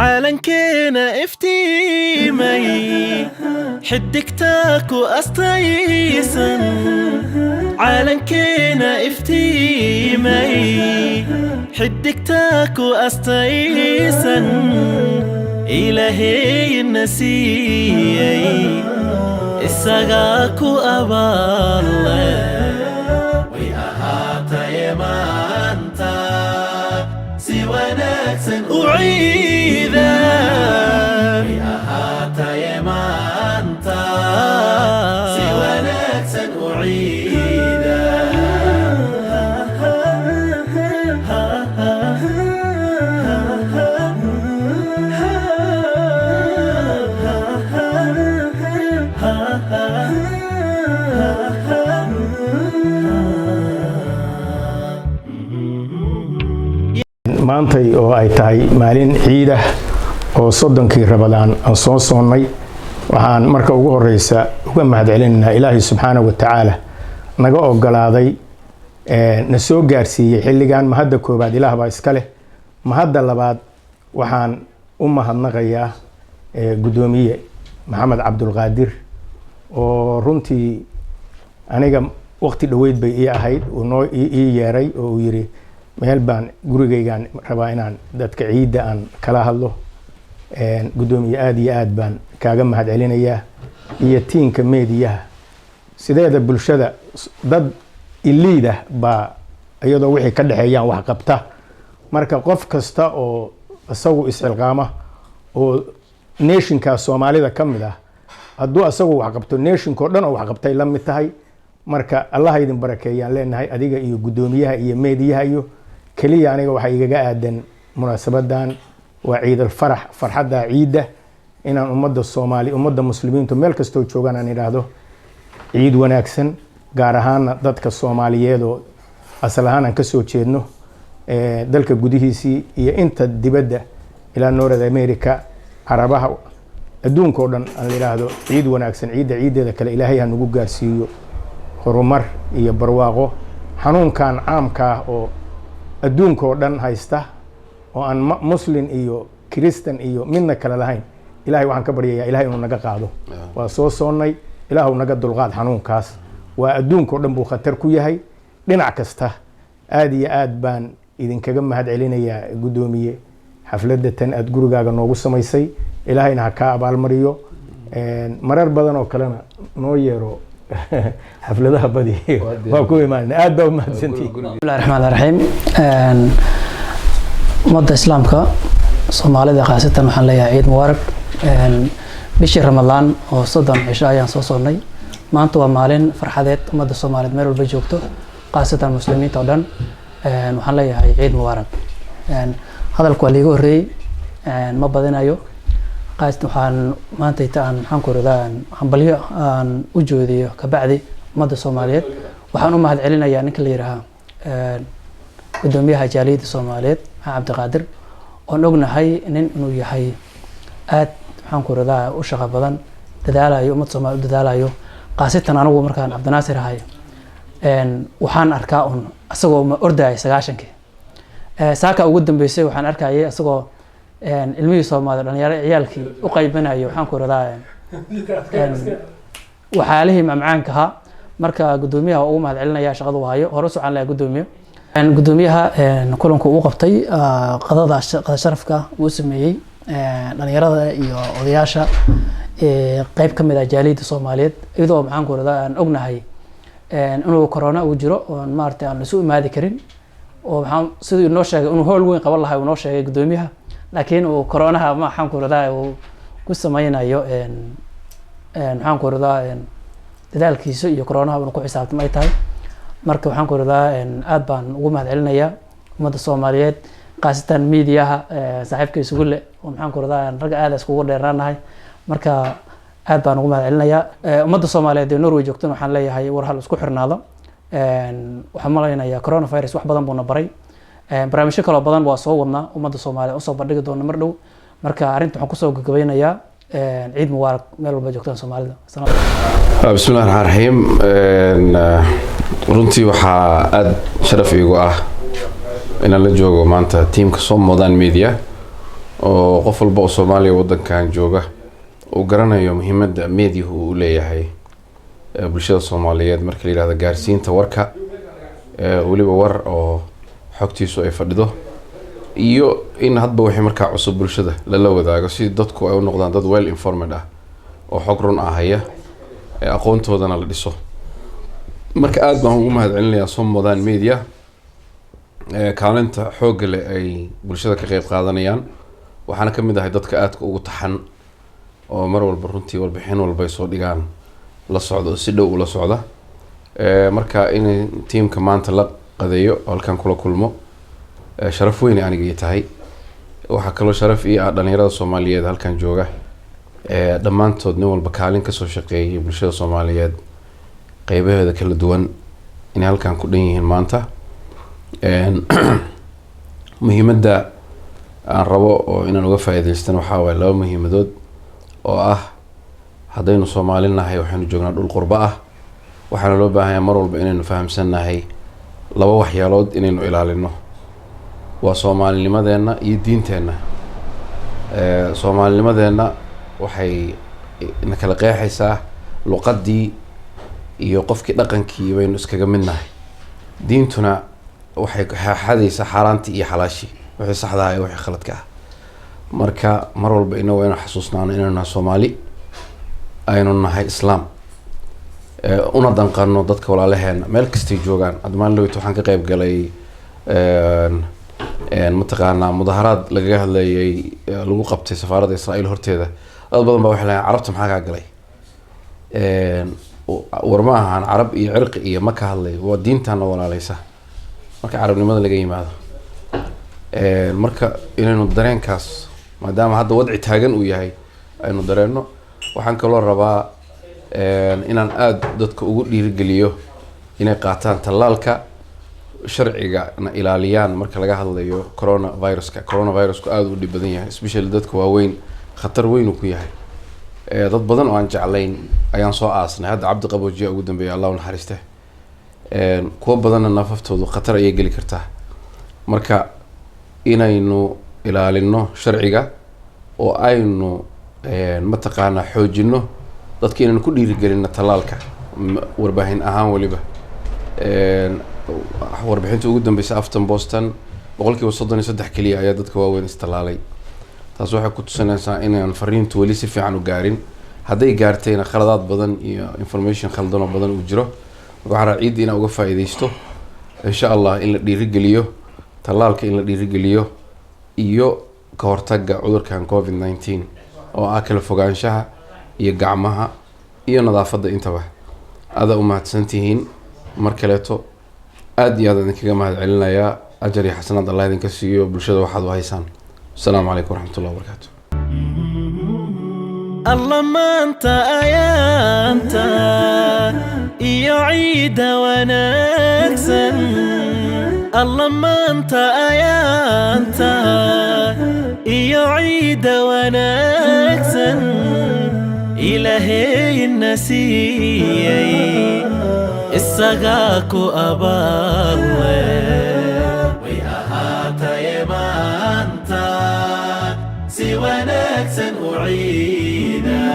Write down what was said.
calankeena iftiimay xidigtaa ku astaysan calankeena iftiimay xidigtaa ku astaysan ilaahayna siiyay isagaa ku abaalay way ahaatay maanta si wanaagsan u ciida way ahaatay maanta si wanaagsan u ciida maantay oo ay tahay maalin ciida oo soddonkii Ramadaan aan soo soonnay waxaan marka ugu horeysa uga mahadcelinaynaa Ilaahay subxaanahu wa ta'ala naga ogolaaday na soo gaarsiiyay xilligan mahadda koobaad Ilaah baa iska leh mahadda labaad waxaan u mahadnaqayaa gudoomiye Maxamed Cabdulqaadir oo runtii aniga waqti dhaweyd bay ii ahayd oo noo ii yeeray oo uu yiri meel baan gurigaygaan rabaa inaan dadka ciida aan kala hadlo gudoomiye aad iyo aad baan kaaga mahadcelinayaa iyo tiinka meediyaha sideeda bulshada dad iliida baa iyadoo wixii ka dhaxeeyaan wax qabta marka qof kasta oo asagu isxilqaama oo nationka Soomaalida kamid ah hadduu asagu wax qabto nationko dhan oo wax qabtay la mid tahay marka Allah idin barakeeyaan leenahay adiga iyo gudoomiyaha iyo meediyaha iyo kaliya aniga waxa igaga aadan munaasabadan waa ciid al-farax farxada ciida inaan ummadda Soomaali ummadda muslimiintu meel kasto joogaan aan iraahdo ciid wanaagsan gaar ahaan dadka Soomaaliyeed oo asal ahaan aan ka soo jeedno dalka gudihiisii iyo inta dibadda ila North America Carabaha adduunka oo dhan aan iraahdo ciid wanaagsan ciideeda kale Ilaahay ha nagu gaarsiiyo horumar iyo barwaaqo xanuunkan caamka oo adduunka oo dhan haysta oo aan muslim iyo kristan iyo midna kala lahayn Ilaahay waxaan ka baryayaa Ilaahay inuu naga qaado waa soo soonnay Ilaahu naga dulqaad xanuunkaas waa adduunka oo dhan buu khatar ku yahay dhinac kasta aad iyo aad baan idinkaga mahadcelinayaa gudoomiye xafladda tan aad gurigaaga noogu samaysay Ilaahayna ha ka abaalmariyo marar badan oo kalena noo yeero xafladaha badi waa ku imaanay aad baa u mahadsantii bismillahir rahmaanir rahiim ummadda islaamka Soomaalida qaasatan waxaan leeyahay ciid mubaarak bishii Ramadaan oo 30 cisho ayaan soo soonnay maanta waa maalin farxadeed ummadda Soomaaliyeed meel walba joogto qaasatan muslimiinta oo dhan waxaan leeyahay ciid mubaarak hadalku waa liiga horeeyay ma badinayo qaasatan waxaan maanta waxaan ku radaa hambalyo aan u joodiyo ka bacdi ummadda Soomaaliyeed waxaan u mahadcelinayaa ninka la yiraahdo gudoomiyaha jaaliyadda Soomaaliyeed Cabdiqaadir oo ognahay inuu yahay aad waxaan ku radaa u shaqo badan dadaalayo ummadda Soomaaliyeed dadaalayo qaasatan anigu markaan Cabdinaasir ahay waxaan arkaa asagoo ma ordaay 9-kii saaka ugu dambeysay waxaan arkayay asagoo ilmihii Soomaaliyeed dhalinyaro ciyaalkii u qaybinayo waxaan ku radaa waxaalihii mamcaanka marka gudoomiyaha uu mahadcelinayaa shaqada waayo hore socon la gudoomiyaha kulanku uu qabtay qadada sharafka uu sameeyay dhalinyarada iyo odayaasha qayb kamid ah jaaliyadda Soomaaliyeed iyadoo maxaan ku radaa aan ognahay inuu corona uu jiro oo maartay aan isu imaadi karin oo waxaan sidoo inoo sheegay inuu howl weyn qaban lahaa inoo sheegay gudoomiyaha laakiin uu corona ma waxaan ku radaa uu ku sameeynayo waxaan ku radaa dadaalkiisa iyo corona uu ku xisaabtamay tahay marka waxaan ku radaa aad baan ugu mahadcelinayaa ummadda Soomaaliyeed qaasatan meediyaha saaxiibkiisa ugu leh oo maxaan ku radaa rag aad iskugu dheeraanahay marka aad baan ugu mahadcelinayaa ummadda Soomaaliyeed ee Norway joogtana waxaan leeyahay war hal isku xirnaado waxaan maleynayaa coronavirus wax badan buu na baray barnaamijyo kale badan waa soo wadnaa ummadda Soomaaliyeed oo soo bandhigi doona mar dhow marka arinta waxaan ku soo gabagabeynayaa ciid mubaarak meel walba joogtaan Soomaalida bismillahir rahmaanir rahiim runtii waxaa aad sharaf iigu ah inaan la joogo maanta tiimka Soomaalida media oo qof walba oo Soomaaliya wadankan jooga uu garanayo muhiimadda meediyahu uu leeyahay bulshada Soomaaliyeed marka la yiraahdo gaarsiinta warka waliba war oo xogtiisu ay fadhido iyo in hadba wixii markaa cusub bulshada la wadaago si dadku ay u noqdaan dad well informed ah oo xog run ah haya aqoontoodana la dhiso marka aad baan ugu mahadcelinayaa Somaliland Media kaalinta xoog leh ay bulshada ka qayb qaadanayaan waxaana ka mid ahay dadka aadka ugu taxan oo mar walba runtii warbixin walba ay soo dhigaan la socdo si dhow ula socda marka in teamka maanta la qadeeyo halkan kula kulmo sharaf weyn aniga tahay waxa kale sharaf ii ah dhalinyarada Soomaaliyeed halkan jooga dhamaantood nin walba kaalin ka soo shaqeeyay bulshada Soomaaliyeed qaybaheeda kala duwan in halkan ku dhan yihiin maanta muhiimadda aan rabo oo inaan uga faa'iideystan waxa waaye laba muhiimadood oo ah haddaynu Soomaalinahay waxaanu joognaa dhul qurba ah waxaana loo baahan yahay mar walba inaynu fahamsanahay laba waxyaalood inaynu ilaalino waa Soomaalinimadeena iyo diinteena Soomaalinimadeena waxay na kala qeexaysaa luqadii iyo qofkii dhaqankii baynu iskaga midnahay diintuna waxay xadaysaa xaaraantii iyo xalaashii wixii saxda ah iyo wixii khaladka ah marka mar walba inuu aynu xasuusnaano inaynu Soomaali aynu nahay Islaam una danqano dadka walaalaheena meel kasta joogaan admaan loo waxaan ka qayb galay mataqaana mudaharaad laga hadlayay lagu qabtay safaaradda Israa'iil horteeda dad badan baa waxay leeyahay carabta maxaa ka galay warma ahaan carab iyo cirqi iyo ma ka hadlay waa diintana walaalaysa marka carabnimada laga yimaado marka inaynu dareenkaas maadaama hadda wadci taagan uu yahay aynu dareeno waxaan kaloo rabaa inaan aad dadka ugu dhiirigeliyo inay qaataan tallaalka sharciga na ilaaliyaan marka laga hadlayo coronavirus aad u dhib badan yahay especially dadka waaweyn khatar weyn uu ku yahay dad badan oo aan jeclayn ayaan soo aasnay hadda Cabdi Qaboojiya ugu dambeeyay Allah u naxariiste kuwa badanna nafaftoodu khatar ay gali kartaa marka inaynu ilaalino sharciga oo aynu mataqaana xoojino dadka inaynu ku dhiirigelino tallaalka warbaahin ahaan waliba warbixinta ugu dambeysay Afton Boston 33% kaliya ayaa dadka waaweyn istalaalay taas waxay ku tusinaysaa inaan fariintu wali si fiican u gaarin hadday gaartayna khaladaad badan iyo information khaldan badan u jiro waxaan raacid inaan uga faa'iideysto insha Allah in la dhiirigeliyo tallaalka in la dhiirigeliyo iyo ka hortagga cudurkan COVID-19 oo ah kala fogaanshaha iyo gacmaha iyo nadaafadda intaba aad u mahadsantihiin mar kaleeto aad iyo aad idinkaga mahadcelinayaa ajar iyo xasanaad Allah idinka siiyo bulshada waxaad u haysaan السلام عليكم ورحمة الله وبركاته الله ما أنت أنت يعيد ونكسن الله ما أنت أنت يعيد ونكسن إلهي النسي السقاك أبالله سوى نكسا أعيدا